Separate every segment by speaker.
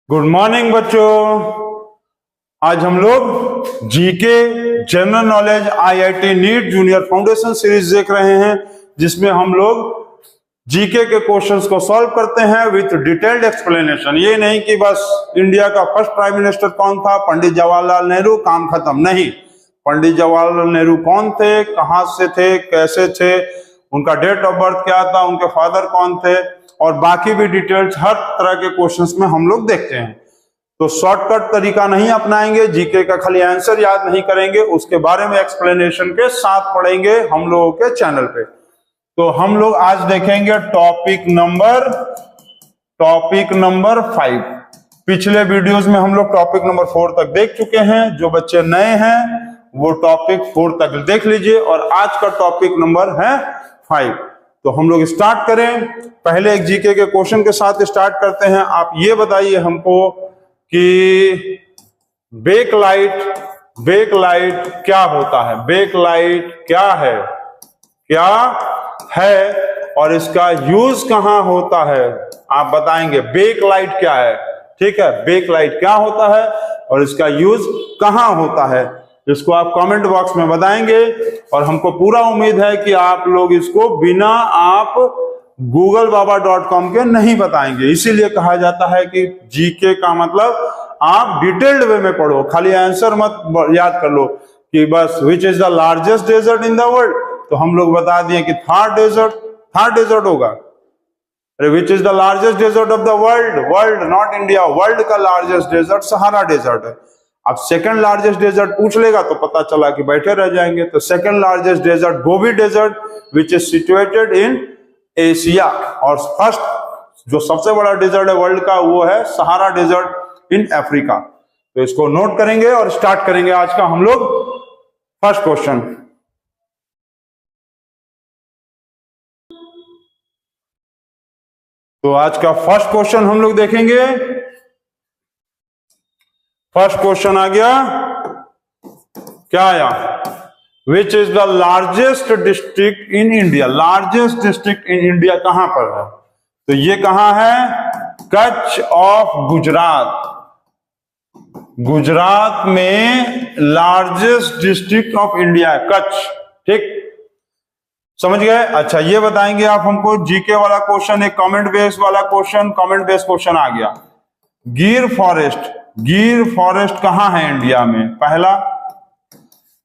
Speaker 1: Good morning बच्चों। आज हम लोग GK general knowledge IIT NEET junior foundation series देख रहे हैं, जिसमें हम लोग जीके के क्वेश्चंस को सॉल्व करते हैं विथ डिटेल्ड एक्सप्लेनेशन। ये नहीं कि बस इंडिया का फर्स्ट प्राइम मिनिस्टर कौन था, पंडित जवाहरलाल नेहरू, काम खत्म। नहीं, पंडित जवाहरलाल नेहरू कौन थे, कहां से थे, कैसे थे, उनका डेट ऑफ बर्थ क्या था, उनके फादर कौन थे, और बाकी भी डिटेल्स हर तरह के क्वेश्चंस में हम लोग देखते हैं। तो शॉर्टकट तरीका नहीं अपनाएंगे, जीके का खाली आंसर याद नहीं करेंगे, उसके बारे में एक्सप्लेनेशन के साथ पढ़ेंगे हम लोगों के चैनल पे। तो हम लोग आज देखेंगे टॉपिक नंबर 5। पिछले वीडियोस में हम लोग टॉपिक नंबर 4 तक देख चुके हैं। जो बच्चे नए हैं वो टॉपिक 4 तक देख लीजिए, और आज का टॉपिक नंबर है 5। तो हम लोग स्टार्ट करें। पहले एक जीके के क्वेश्चन के साथ स्टार्ट करते हैं। आप ये बताइए हमको कि बेकलाइट क्या होता है, बेकलाइट क्या है और इसका यूज कहां होता है, आप बताएंगे। बेकलाइट क्या है, ठीक है, बेकलाइट क्या होता है और इसका यूज कहां होता है, इसको आप कमेंट बॉक्स में बताएंगे। और हमको पूरा उम्मीद है कि आप लोग इसको बिना आप googlebaba.com के नहीं बताएंगे। इसीलिए कहा जाता है कि जीके का मतलब आप डिटेल्ड वे में पढ़ो, खाली आंसर मत याद कर लो कि बस which is the largest desert in the world, तो हम लोग बता दिए कि थार डेजर्ट होगा। अरे which is the largest desert of the world not India, world का लार्जेस्ट डेजर्ट सहारा डेजर्ट है। अब सेकंड लार्जेस्ट डेजर्ट पूछ लेगा तो पता चला कि बैठे रह जाएंगे। तो second largest desert Gobi desert which is situated in Asia, और फर्स्ट जो सबसे बड़ा डेजर्ट है वर्ल्ड का वो है सहारा डेजर्ट इन अफ्रीका। तो इसको नोट करेंगे और स्टार्ट करेंगे आज का हम लोग फर्स्ट क्वेश्चन। तो आज का फर्स्ट क्वेश्चन हम लोग देखेंगे। फर्स्ट क्वेश्चन आ गया, क्या आया, विच is the largest district in India. Largest district in India कहां पर है, तो ये कहां है, कच्छ ऑफ गुजरात। गुजरात में लार्जेस्ट डिस्ट्रिक्ट ऑफ इंडिया है कच्छ, ठीक, समझ गए। अच्छा, ये बताएंगे आप हमको जीके वाला क्वेश्चन, एक कमेंट बेस्ड वाला क्वेश्चन, कमेंट बेस्ड क्वेश्चन आ गया। गिर फॉरेस्ट कहां है इंडिया में, पहला।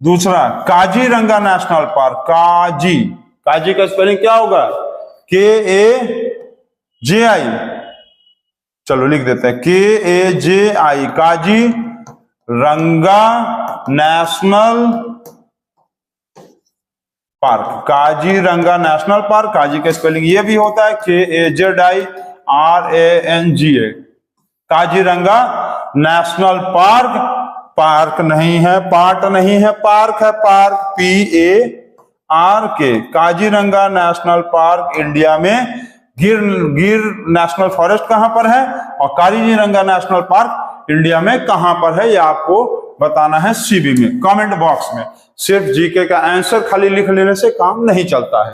Speaker 1: दूसरा, काजीरंगा नेशनल पार्क, काजी का स्पेलिंग क्या होगा, KAJI, चलो लिख देते हैं KAJI, Kaziranga national park. Kaziranga national park, Kazi का स्पेलिंग ये भी होता है KAZIRANGA, Kaziranga national park. Park नहीं है, पार्ट नहीं है, पार्क है, park PARK। Kaziranga national park India में। गिर नेशनल फॉरेस्ट कहां पर है और काजीरंगा नेशनल पार्क इंडिया में कहां पर है, ये आपको बताना है सीबी में, कमेंट बॉक्स में। सिर्फ जीके का आंसर खाली लिख लेने से काम नहीं चलता है।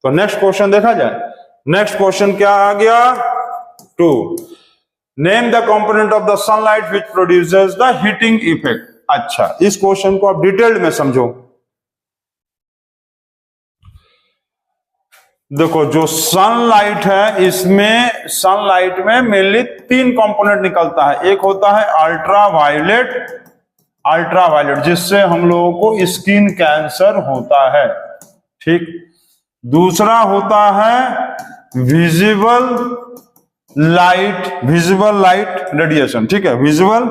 Speaker 1: तो नेक्स्ट क्वेश्चन देखा जाए। नेक्स्ट क्वेश्चन क्या आ गया, 2, name the component of the sunlight which produces the heating effect. अच्छा, इस क्वेश्चन को आप डिटेल्ड में समझो। देखो, जो सनलाइट है, इसमें सनलाइट में मेनली 3 कंपोनेंट निकलता है। एक होता है अल्ट्रावायलेट, जिससे हम लोगों को स्किन कैंसर होता है, ठीक। दूसरा होता है विजिबल लाइट रेडिएशन, ठीक है, विजुअल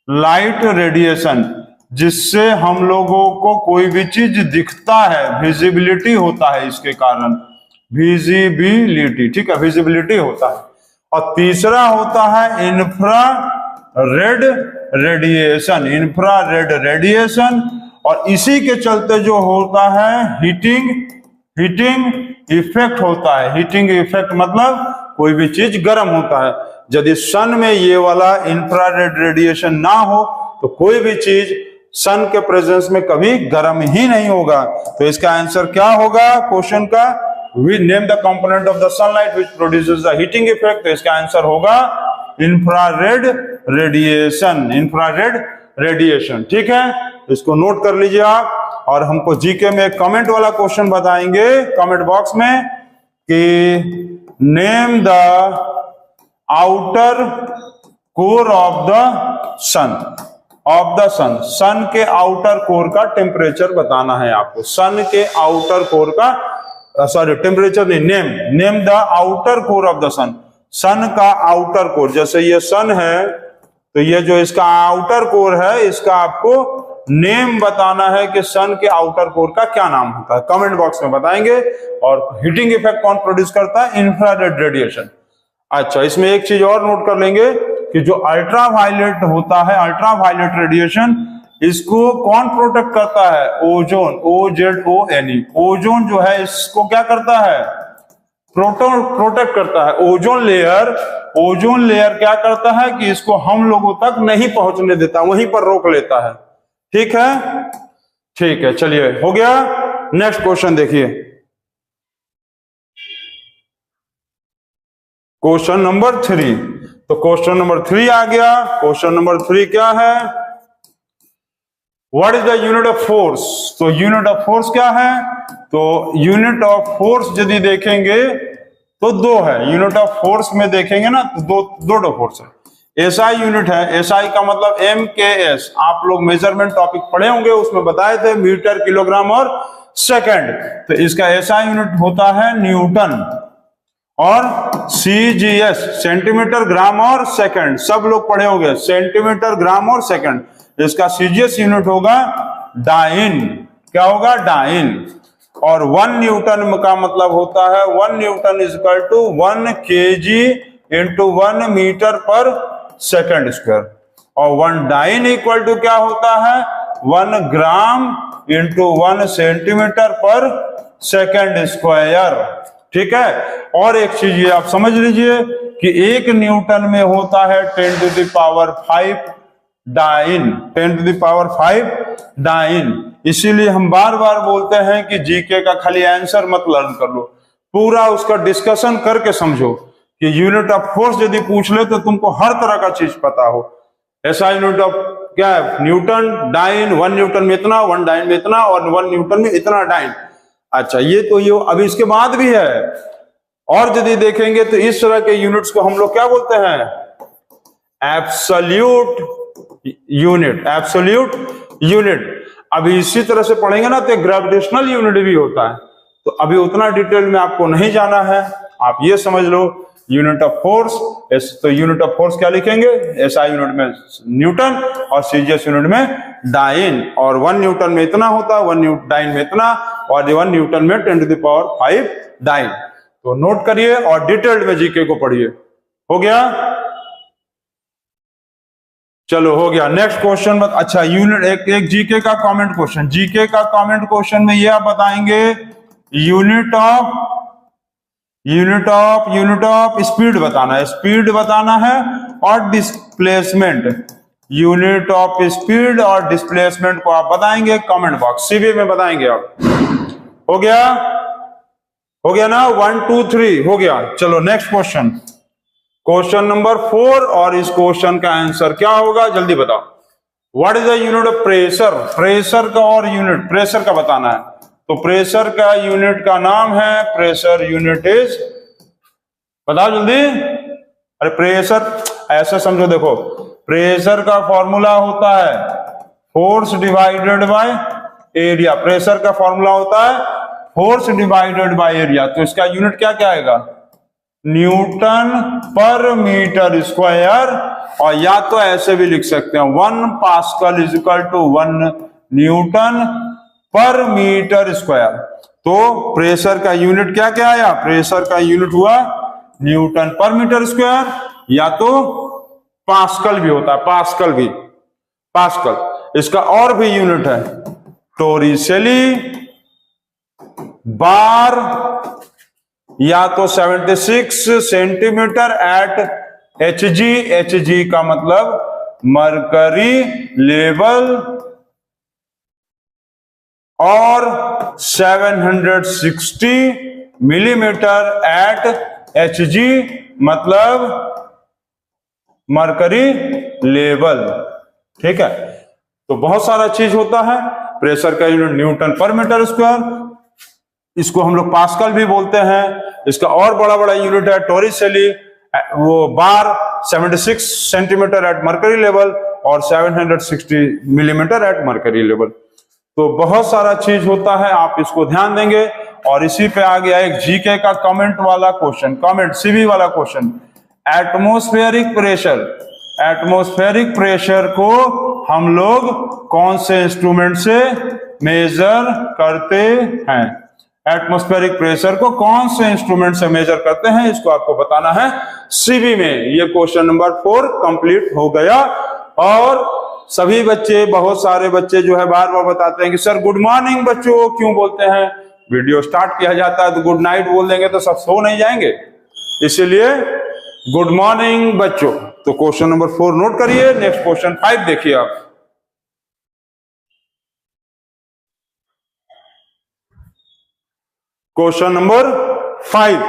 Speaker 1: लाइट रेडिएशन, जिससे हम लोगों को कोई भी चीज दिखता है, विजिबिलिटी होता है, इसके कारण विजिबिलिटी, ठीक है, विजिबिलिटी होता है। और तीसरा होता है इंफ्रारेड रेडिएशन, और इसी के चलते जो होता है हीटिंग इफेक्ट होता है। हीटिंग इफेक्ट मतलब कोई भी चीज गर्म होता है। यदि सन में ये वाला इंफ्रारेड रेडिएशन ना हो तो कोई भी चीज सन के प्रेजेंस में कभी गर्म ही नहीं होगा। तो इसका आंसर क्या होगा क्वेश्चन का, we name the component of the sunlight which produces the heating effect. तो इसका आंसर होगा इंफ्रारेड रेडिएशन, इंफ्रारेड रेडिएशन। ठीक है, इसको नोट कर लीजिए आप। और हमको जीके में एक कमेंट वाला क्वेश्चन बताएंगे कमेंट बॉक्स में कि name the outer core of the sun, of the sun, sun के आउटर कोर का टेम्परेचर बताना है आपको। सन के आउटर कोर का सॉरी टेम्परेचर नहीं, name the outer core of the sun, sun का आउटर कोर। जैसे ये सन है तो ये जो इसका आउटर कोर है इसका आपको नेम बताना है कि सन के आउटर कोर का क्या नाम होता है, कमेंट बॉक्स में बताएंगे। और हीटिंग इफेक्ट कौन प्रोड्यूस करता है? Infrared radiation. अच्छा, इसमें एक चीज और नोट कर लेंगे कि जो अल्ट्रावायलेट होता है, अल्ट्रावायलेट रेडिएशन, इसको कौन प्रोटेक्ट करता है? Ozone, OZONE। ओजोन जो है इसको क्या करता है? प्रोटेक्ट करता है। ओजोन लेयर, ओजोन लेयर क्या करता है कि इसको हम लोगों तक नहीं पहुंचने देता, वहीं पर रोक लेता है। ठीक है, ठीक है, चलिए हो गया। नेक्स्ट क्वेश्चन देखिए, क्वेश्चन नंबर 3। तो क्वेश्चन नंबर 3 आ गया। क्वेश्चन नंबर 3 क्या है? What is the unit of force? तो यूनिट ऑफ फोर्स क्या है? तो यूनिट ऑफ फोर्स यदि देखेंगे तो दो है। यूनिट ऑफ फोर्स में देखेंगे ना तो दो फोर्स है। एसआई यूनिट है, एसआई का मतलब MKS। आप लोग मेजरमेंट टॉपिक पढ़े होंगे, उसमें बताए थे मीटर, किलोग्राम और सेकंड। तो इसका एसआई यूनिट होता है न्यूटन। और CGS सेंटीमीटर, ग्राम और सेकंड, सब लोग पढ़े होंगे, सेंटीमीटर, ग्राम और सेकंड। इसका CGS यूनिट होगा डाइन। क्या होगा? डाइन। और 1 न्यूटन का मतलब होता है 1 newton is equal to 1 kg into 1 metre per second square. और 1 डाइन इक्वल टू क्या होता है? 1 gram into 1 centimetre per second square. ठीक है। और एक चीज ये आप समझ लीजिए कि 1 न्यूटन में होता है 10 to the power 5 dyne, 10 to the power 5 dyne. इसीलिए हम बार बार बोलते हैं कि जीके का खाली आंसर मत लर्न कर लो, पूरा उसका डिस्कशन करके समझो। कि यूनिट ऑफ फोर्स यदि पूछ ले तो तुमको हर तरह का चीज पता हो। ऐसा यूनिट ऑफ क्या है? न्यूटन, डाइन, 1 न्यूटन में इतना, 1 डाइन में इतना, और 1 न्यूटन में इतना डाइन। अच्छा, ये तो ये अभी इसके बाद भी है। और यदि देखेंगे तो इस तरह के यूनिट्स को हम लोग क्या बोलते हैं? Absolute unit, absolute unit. अभी इसी तरह से पढ़ेंगे ना तो ग्रेविटेशनल यूनिट भी होता है। तो अभी उतना डिटेल में आपको नहीं जाना है, आप ये समझ लो यूनिट ऑफ फोर्स। तो यूनिट ऑफ फोर्स क्या लिखेंगे? एसआई यूनिट में न्यूटन और CGS यूनिट में डाइन। और 1 न्यूटन में इतना होता है, 1 डाइन में इतना, और 1 न्यूटन में 10 टू द पावर 5 डाइन। तो नोट करिए और डिटेल्ड में जीके को पढ़िए। हो गया? चलो हो गया। नेक्स्ट क्वेश्चन अच्छा, यूनिट एक जीके का कमेंट क्वेश्चन। जीके का कमेंट क्वेश्चन में ये आप बताएंगे यूनिट ऑफ स्पीड बताना है, स्पीड बताना है और डिस्प्लेसमेंट। यूनिट ऑफ स्पीड और डिस्प्लेसमेंट को आप बताएंगे कमेंट बॉक्स, सीबी में बताएंगे आप। हो गया? हो गया ना? 1 2 3 हो गया। चलो नेक्स्ट क्वेश्चन, क्वेश्चन नंबर 4। और इस क्वेश्चन का आंसर क्या होगा जल्दी बताओ। What is the unit of pressure? Pressure का और यूनिट प्रेशर का बताना है। तो प्रेशर का यूनिट का नाम है, प्रेशर यूनिट इज, बताओ जल्दी। अरे प्रेशर ऐसे समझो, देखो प्रेशर का फॉर्मूला होता है force divided by area. Pressure का फॉर्मूला होता है फोर्स डिवाइडेड बाय एरिया। तो इसका यूनिट क्या क्या आएगा? Newton per metre square. और या तो ऐसे भी लिख सकते हैं 1 pascal is equal to 1 newton per metre square. तो प्रेशर का यूनिट क्या क्या आया? प्रेशर का यूनिट हुआ न्यूटन पर मीटर स्क्वायर, या तो पास्कल भी होता है, पास्कल भी, पास्कल। इसका और भी यूनिट है टोरिसेली बार, या तो 76 सेंटीमीटर एट HG। HG का मतलब मरकरी लेवल, और 760 मिलीमीटर एट HG मतलब मरकरी लेवल। ठीक है, तो बहुत सारा चीज होता है। प्रेशर का unit Newton per metre square, इसको हम लोग पास्कल भी बोलते हैं। इसका और बड़ा बड़ा यूनिट है टोरिसेली, वो बार 76 सेंटीमीटर एट मरकरी लेवल और 760 मिलीमीटर एट मरकरी लेवल। तो बहुत सारा चीज होता है, आप इसको ध्यान देंगे। और इसी पे आ गया एक जीके का कमेंट वाला क्वेश्चन, कमेंट सीवी वाला question. Atmospheric pressure, atmospheric pressure को हम लोग कौन से इंस्ट्रूमेंट से मेजर करते हैं? एटमॉस्फेरिक प्रेशर को कौन से इंस्ट्रूमेंट से मेजर करते हैं, इसको आपको बताना है सीवी में। ये क्वेश्चन नंबर 4 कंप्लीट हो गया। और सभी बच्चे, बहुत सारे बच्चे जो है बार बार बताते हैं कि सर गुड मॉर्निंग बच्चों क्यों बोलते हैं? वीडियो स्टार्ट किया जाता है तो गुड नाइट बोल देंगे तो सब सो नहीं जाएंगे, इसलिए गुड मॉर्निंग बच्चों। तो क्वेश्चन नंबर 4 नोट करिए। नेक्स्ट क्वेश्चन 5 देखिए आप। क्वेश्चन नंबर 5,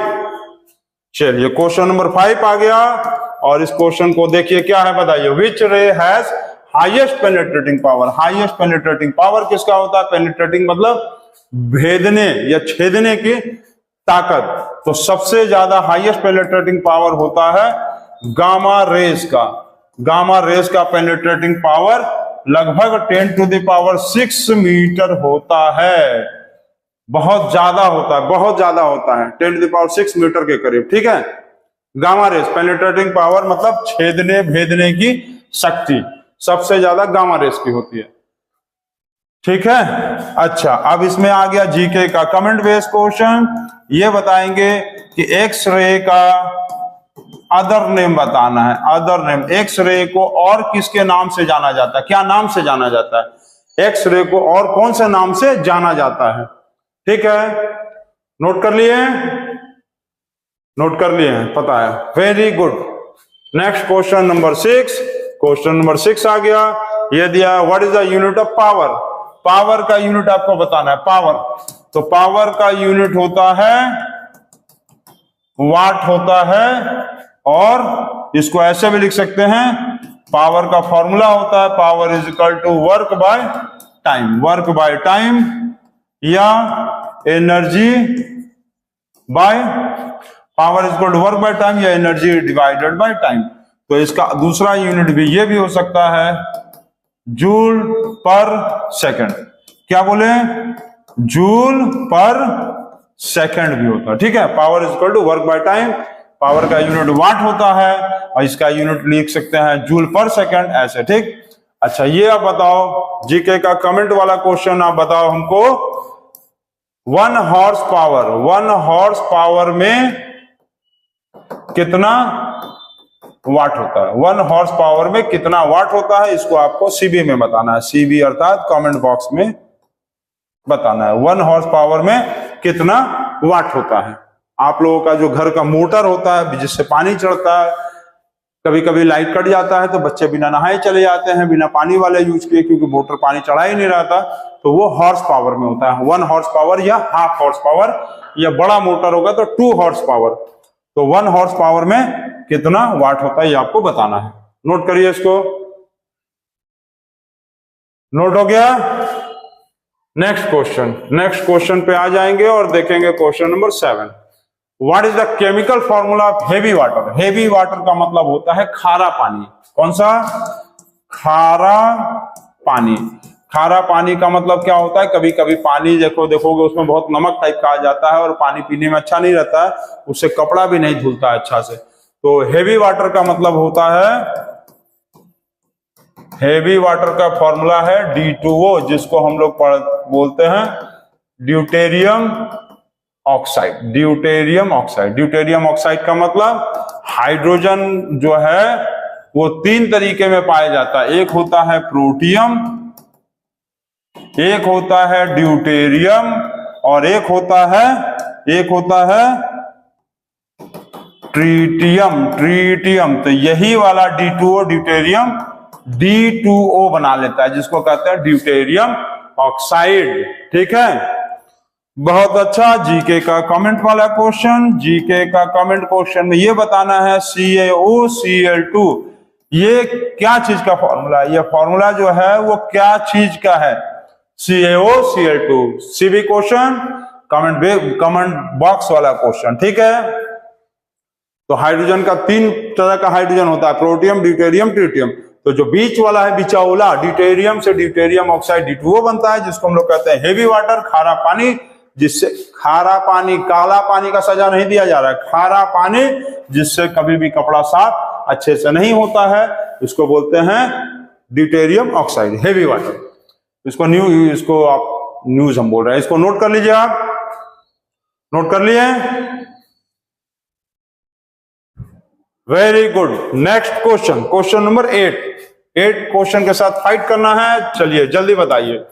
Speaker 1: चलिए क्वेश्चन नंबर 5 आ गया। और इस क्वेश्चन को देखिए क्या है, बताइए। विच रे has highest penetrating power? Highest penetrating power किसका होता है? पेनिट्रेटिंग मतलब भेदने या छेदने की ताकत। तो सबसे ज्यादा हाईएस्ट पेनिट्रेटिंग पावर होता है गामा रेस का। गामा रेस का पेनिट्रेटिंग पावर लगभग 10⁶ मीटर होता है। बहुत ज्यादा होता है, बहुत ज्यादा होता है, 10⁶ मीटर के करीब। ठीक है, गामा रेस पेनिट्रेटिंग पावर मतलब छेदने भेदने की शक्ति सबसे ज्यादा गामा रेस की होती है। ठीक है, अच्छा अब इसमें आ गया जीके का कमेंट बेस्ड क्वेश्चन। ये बताएंगे कि एक्स रे का अदर नेम बताना है। अदर नेम, एक्स रे को और किसके नाम से जाना जाता है? क्या नाम से जाना जाता है? एक्स रे को और कौन से नाम से जाना जाता है? ठीक है, नोट कर लिए? नोट कर लिए हैं, पता है, very good. Next question number 6। Question number 6 आ गया। ये दिया what is the unit of power? Power का यूनिट आपको बताना है। पावर, तो पावर का यूनिट होता है वाट होता है। और इसको ऐसे भी लिख सकते हैं, पावर का फॉर्मूला होता है power is equal to work by time. Work by time या energy by, power is equal to work by time या एनर्जी डिवाइडेड बाय टाइम। तो इसका दूसरा यूनिट भी ये भी हो सकता है जूल पर सेकंड। क्या बोले? जूल पर सेकंड भी होता है। ठीक है, power is equal to work by time. Power का यूनिट वाट होता है और इसका यूनिट लिख सकते हैं जूल पर सेकंड, ऐसे। ठीक, अच्छा ये आप बताओ, जीके का कमेंट वाला क्वेश्चन आप बताओ हमको। 1 हॉर्स पावर, 1 हॉर्स पावर में कितना वाट होता है? 1 हॉर्स पावर में कितना वाट होता है, इसको आपको सीबी में बताना है। सीबी अर्थात कमेंट बॉक्स में बताना है 1 हॉर्स पावर में कितना वाट होता है। आप लोगों का जो घर का मोटर होता है जिससे पानी चढ़ता है, कभी कभी लाइट कट जाता है तो बच्चे बिना नहाए चले जाते हैं, बिना पानी वाले यूज किए, क्योंकि मोटर पानी चढ़ा ही नहीं रहा था। तो वो हॉर्स पावर में होता है, 1 हॉर्स पावर या हाफ हॉर्स पावर, या बड़ा मोटर होगा तो 2 हॉर्स पावर। तो 1 हॉर्स पावर में कितना वाट होता है ये आपको बताना है। नोट करिए इसको। नोट हो गया? नेक्स्ट क्वेश्चन, नेक्स्ट क्वेश्चन पे आ जाएंगे और देखेंगे question number 7। What is the chemical formula of heavy water? Heavy water का मतलब होता है खारा पानी। कौन सा? खारा पानी। खारा पानी का मतलब क्या होता है? कभी कभी पानी देखोगे उसमें बहुत नमक टाइप का आ जाता है और पानी पीने में अच्छा नहीं रहता है, उससे कपड़ा भी नहीं धुलता है अच्छा से। तो हेवी वाटर का मतलब होता है, हेवी वाटर का फॉर्मूला है D2O, जिसको हम लोग बोलते हैं deuterium oxide. Deuterium oxide, deuterium oxide का मतलब हाइड्रोजन जो है वो 3 तरीके में पाया जाता है। एक होता है प्रोटियम, एक होता है ड्यूटेरियम और एक होता है ट्रीटियम। ट्रीटियम, तो यही वाला D2O ड्यूटेरियम D2O बना लेता है, जिसको कहते हैं ड्यूटेरियम ऑक्साइड। ठीक है, बहुत अच्छा। जीके का कमेंट वाला क्वेश्चन, जीके का कमेंट क्वेश्चन में ये बताना है CaOCl2 ये क्या चीज का फॉर्मूला है? ये फॉर्मूला जो है वो क्या चीज का है? CaO Cl2। CB question, comment box वाला क्वेश्चन, ठीक है। तो हाइड्रोजन का 3 तरह का हाइड्रोजन होता है, प्रोटियम, ड्यूटेरियम, ट्रिटियम। तो जो बीच वाला है बिचाउला, ड्यूटेरियम से ड्यूटेरियम ऑक्साइड D2O बनता है, जिसको हम लोग कहते हैं हेवी वाटर, खारा पानी। जिससे खारा पानी, काला पानी का सजा नहीं दिया जा रहा है, खारा पानी जिससे कभी भी कपड़ा साफ अच्छे से नहीं होता है, इसको बोलते हैं ड्यूटेरियम ऑक्साइड, हेवी वाटर। इसको आप न्यूज हम बोल रहे हैं, इसको नोट कर लीजिए। आप नोट कर लिए? Very good. Next question, question number 8 question के साथ फाइट करना है। चलिए जल्दी बताइए,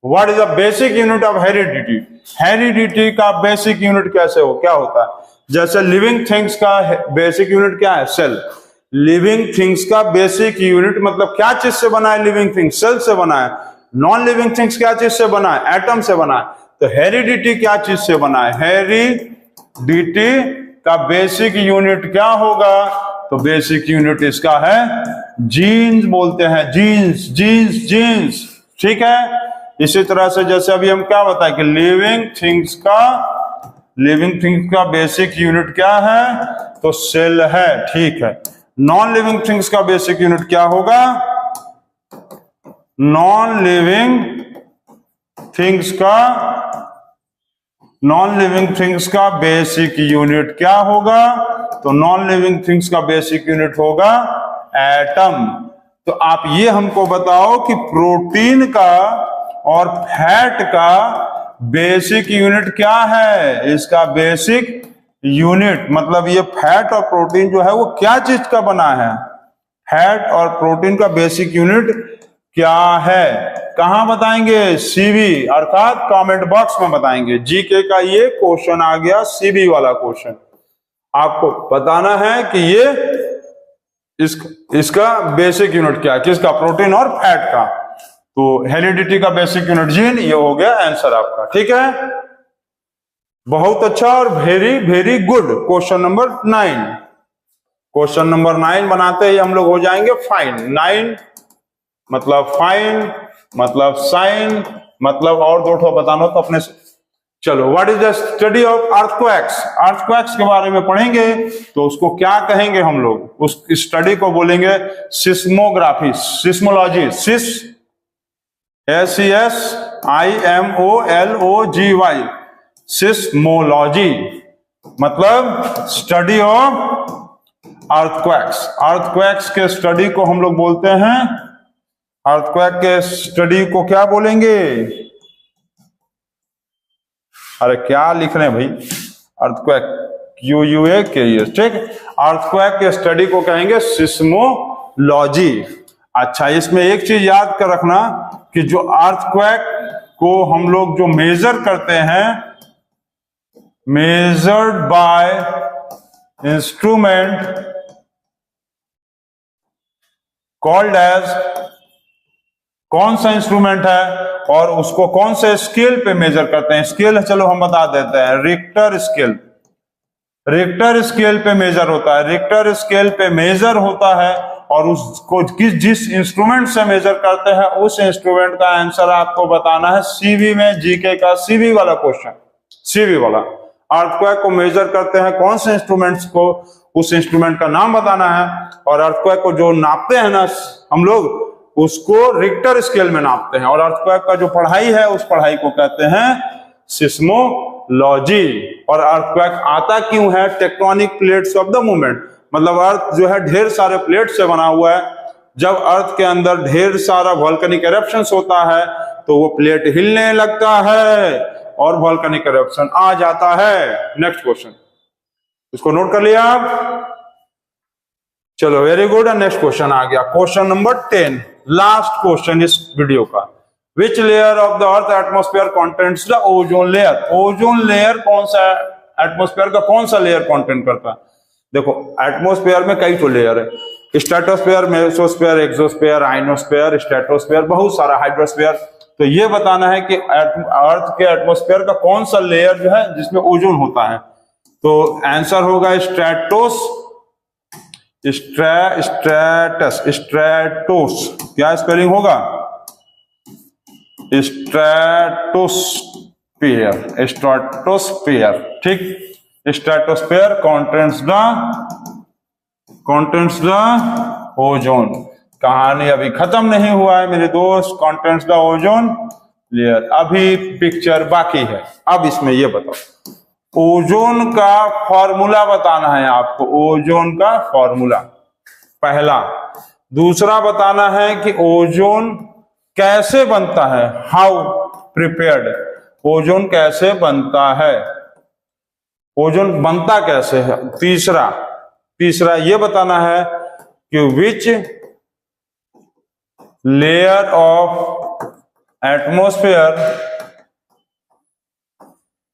Speaker 1: what is the basic unit of heredity? Heredity का बेसिक यूनिट क्या होता है? जैसे लिविंग थिंग्स का बेसिक यूनिट क्या है? सेल। लिविंग थिंग्स का बेसिक यूनिट मतलब क्या चीज से बना है? लिविंग थिंग्स सेल से बना है। नॉन लिविंग थिंग्स क्या चीज से बना है? एटम से बना है। तो हेरिडिटी क्या चीज से बना है? हेरिडिटी का बेसिक यूनिट क्या होगा? तो बेसिक यूनिट इसका है जीन्स बोलते हैं, जीन्स, ठीक है। इसी तरह से जैसे अभी हम क्या बताएं कि लिविंग थिंग्स का बेसिक यूनिट क्या है? तो सेल है, ठीक है। नॉन लिविंग थिंग्स का बेसिक यूनिट क्या होगा? नॉन लिविंग थिंग्स का बेसिक यूनिट क्या होगा? तो नॉन लिविंग थिंग्स का बेसिक यूनिट होगा एटम। तो आप ये हमको बताओ कि प्रोटीन का और फैट का बेसिक यूनिट क्या है? इसका बेसिक यूनिट मतलब ये फैट और प्रोटीन जो है वो क्या चीज का बना है? फैट और प्रोटीन का बेसिक यूनिट क्या है? कहां बताएंगे? सीबी अर्थात कमेंट बॉक्स में बताएंगे। जीके का ये क्वेश्चन आ गया, सीबी वाला क्वेश्चन। आपको बताना है कि ये इसका बेसिक यूनिट क्या है, किसका? प्रोटीन और फैट का। तो हेरिडिटी का बेसिक यूनिट जीन, ये हो गया आंसर आपका, ठीक है। बहुत अच्छा और very very good. Question number 9। Question number 9 बनाते ही हम लोग हो जाएंगे फाइन। 9 मतलब फाइन, मतलब साइन, मतलब और दो ठो बताना तो अपने से। चलो, what is the study of earthquakes? Earthquakes के बारे में पढ़ेंगे तो उसको क्या कहेंगे हम लोग? उस स्टडी को बोलेंगे सिस्मोग्राफी, सिस्मोलॉजी। SISMOLOGY, सिस्मोलॉजी मतलब स्टडी ऑफ अर्थक्वेक्स। अर्थक्वेक्स के स्टडी को हम लोग बोलते हैं, अर्थक्वेक के स्टडी को क्या बोलेंगे? अरे क्या लिख रहे हैं भाई? अर्थक्वेक, QUAKES, ठीक। अर्थक्वेक के स्टडी को कहेंगे सिस्मोलॉजी। अच्छा, इसमें एक चीज याद कर रखना कि जो अर्थक्वेक को हम लोग जो मेजर करते हैं, measured by instrument called as, कौन सा इंस्ट्रूमेंट है और उसको कौन से स्केल पे मेजर करते हैं? स्केल चलो हम बता देते हैं, रिक्टर स्केल। रिक्टर स्केल पे मेजर होता है, रिक्टर स्केल पे मेजर होता है। और उसको जिस इंस्ट्रूमेंट से मेजर करते हैं उस इंस्ट्रूमेंट का आंसर आपको बताना है। सीबी में, जीके का सीबी वाला क्वेश्चन, सीबी वाला। अर्थक्वेक को मेजर करते हैं कौन से इंस्ट्रूमेंट्स को, उस इंस्ट्रूमेंट का नाम बताना है। और अर्थक्वेक को जो नापते हैं ना हम लोग, उसको रिक्टर स्केल में नापते हैं। और अर्थक्वेक का जो पढ़ाई है उस पढ़ाई को कहते हैं सिस्मोलॉजी। और अर्थक्वेक आता क्यों है? Tectonic plates of the movement, मतलब अर्थ जो है ढेर सारे प्लेट से बना हुआ है। जब अर्थ के अंदर ढेर सारा वोल्केनिक इरप्शंस होता है तो वो प्लेट हिलने लगता है और वोल्केनिक इरप्शन आ जाता है। नेक्स्ट क्वेश्चन, इसको नोट कर लिया आप? चलो, वेरी गुड। नेक्स्ट क्वेश्चन आ गया, क्वेश्चन नंबर 10, लास्ट क्वेश्चन इस वीडियो का। विच layer of the earth atmosphere contents the ozone layer? Ozone layer कौन सा, एटमोस्फेयर का कौन सा लेयर कंटेंट करता है? देखो, एटमोस्फेयर में कई तो लेयर है, stratosphere, mesosphere, exosphere, ionosphere, stratosphere, बहुत सारा, हाइड्रोस्फेयर। तो ये बताना है कि अर्थ के एटमोस्फेयर का कौन सा लेयर जो है जिसमें ओजोन होता है। तो आंसर होगा स्ट्रेटस, स्ट्रेटोस, क्या स्पेलिंग होगा? स्ट्रेटोस्फीयर, स्ट्रेटोस्फीयर, ठीक। Stratosphere contents the ozone. कहानी अभी खत्म नहीं हुआ है मेरे दोस्त। कंटेंट्स द ओजोन लेयर, अभी पिक्चर बाकी है। अब इसमें ये बताओ, ओजोन का फॉर्मूला बताना है आपको, ओजोन का फॉर्मूला पहला। दूसरा बताना है कि ओजोन कैसे बनता है, हाउ प्रिपेयर्ड, ओजोन कैसे बनता है, ओजोन बनता कैसे है। तीसरा ये बताना है कि which layer of atmosphere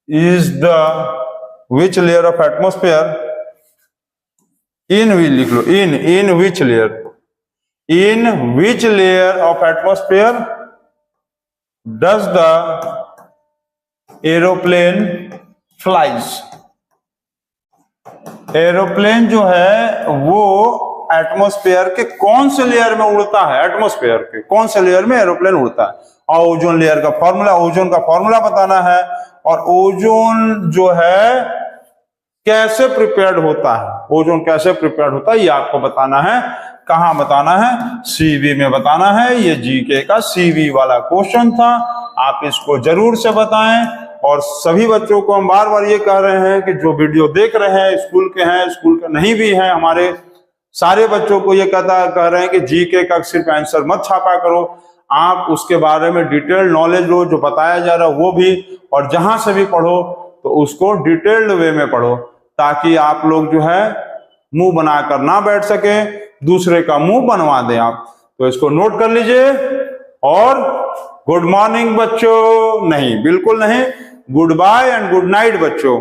Speaker 1: is the, which layer of atmosphere, in लिख लो, in which layer, in which layer of atmosphere does the aeroplane flies. Aeroplane जो है वो एटमॉस्फेयर के कौन से लेयर में उड़ता है, एटमॉस्फेयर के कौन से लेयर में एरोप्लेन उड़ता है। और ओजोन लेयर का फॉर्मूला, ओजोन का फॉर्मूला बताना है। और ओजोन जो है कैसे प्रिपेयर्ड होता है, ओजोन कैसे प्रिपेयर्ड होता है ये आपको बताना है। कहां बताना है? सीवी में बताना है। ये जीके का सीवी वाला क्वेश्चन था, आप इसको जरूर से बताएं। और सभी बच्चों को हम बार बार ये कह रहे हैं कि जो वीडियो देख रहे हैं, स्कूल के हैं, स्कूल के नहीं भी हैं, हमारे सारे बच्चों को ये कह रहे हैं कि जीके का सिर्फ आंसर मत छापा करो, आप उसके बारे में डिटेल नॉलेज लो, जो बताया जा रहा है वो भी, और जहां से भी पढ़ो तो उसको डिटेल्ड वे में पढ़ो, ताकि आप लोग जो है मुंह बनाकर ना बैठ सके, दूसरे का मुंह बनवा दें आप। तो इसको नोट कर लीजिए। और गुड मॉर्निंग बच्चों नहीं, बिल्कुल नहीं, goodbye and good night बच्चों।